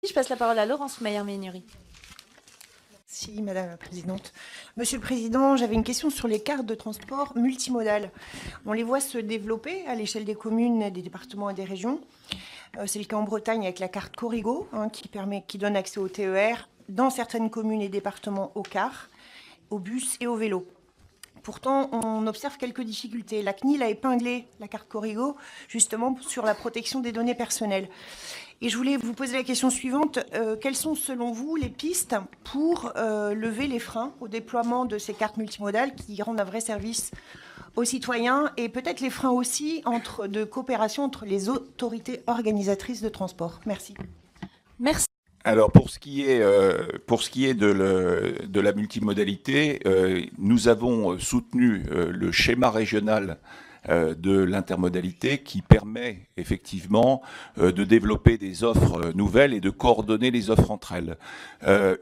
Je passe la parole à Laurence Meyer-Ménury. Merci Madame la Présidente. Monsieur le Président, j'avais une question sur les cartes de transport multimodales. On les voit se développer à l'échelle des communes, des départements et des régions. C'est le cas en Bretagne avec la carte Corrigo, qui donne accès au TER dans certaines communes et départements au car, au bus et au vélo. Pourtant, on observe quelques difficultés. La CNIL a épinglé la carte Corrigo justement sur la protection des données personnelles. Et je voulais vous poser la question suivante. Quelles sont, selon vous, les pistes pour lever les freins au déploiement de ces cartes multimodales qui rendent un vrai service aux citoyens et peut-être les freins aussi de coopération entre les autorités organisatrices de transport? Merci. Merci. Alors pour ce qui est de la multimodalité, nous avons soutenu le schéma régional de l'intermodalité qui permet effectivement de développer des offres nouvelles et de coordonner les offres entre elles.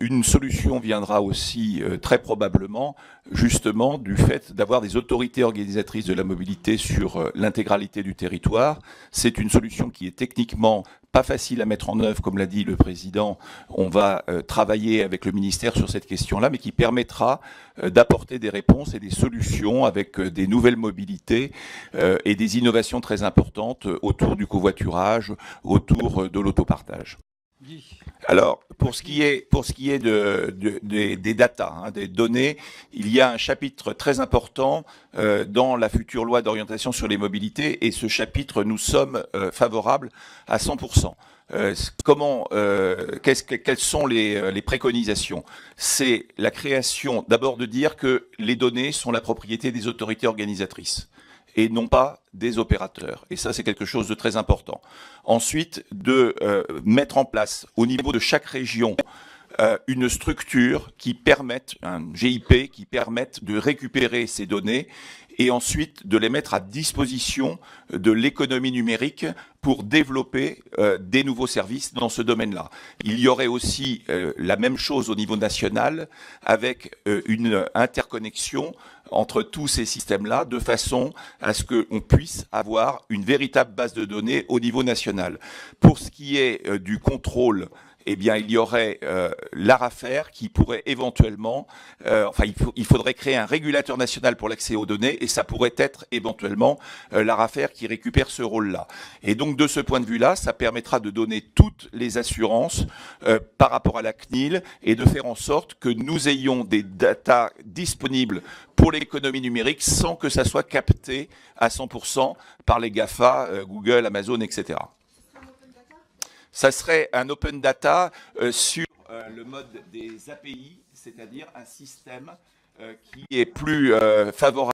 Une solution viendra aussi très probablement justement du fait d'avoir des autorités organisatrices de la mobilité sur l'intégralité du territoire. C'est une solution qui est techniquement pas facile à mettre en œuvre, comme l'a dit le président. On va travailler avec le ministère sur cette question-là, mais qui permettra d'apporter des réponses et des solutions avec des nouvelles mobilités et des innovations très importantes autour du covoiturage, autour de l'autopartage. Alors, pour ce qui est des data, des données, il y a un chapitre très important dans la future loi d'orientation sur les mobilités, et ce chapitre, nous sommes favorables à 100%. Quelles sont les préconisations? C'est la création, d'abord de dire que les données sont la propriété des autorités organisatrices et non pas des opérateurs. Et ça, c'est quelque chose de très important. Ensuite, de mettre en place, au niveau de chaque région, une structure qui permette, un GIP, qui permette de récupérer ces données et ensuite de les mettre à disposition de l'économie numérique pour développer des nouveaux services dans ce domaine-là. Il y aurait aussi la même chose au niveau national avec une interconnexion entre tous ces systèmes-là de façon à ce qu'on puisse avoir une véritable base de données au niveau national. Pour ce qui est du contrôle, eh bien, il y aurait l'ARAFER qui pourrait éventuellement, il faudrait créer un régulateur national pour l'accès aux données, et ça pourrait être éventuellement l'ARAFER qui récupère ce rôle-là. Et donc, de ce point de vue-là, ça permettra de donner toutes les assurances par rapport à la CNIL et de faire en sorte que nous ayons des datas disponibles pour l'économie numérique sans que ça soit capté à 100% par les GAFA, Google, Amazon, etc. Ça serait un open data sur le mode des API, c'est-à-dire un système qui est plus favorable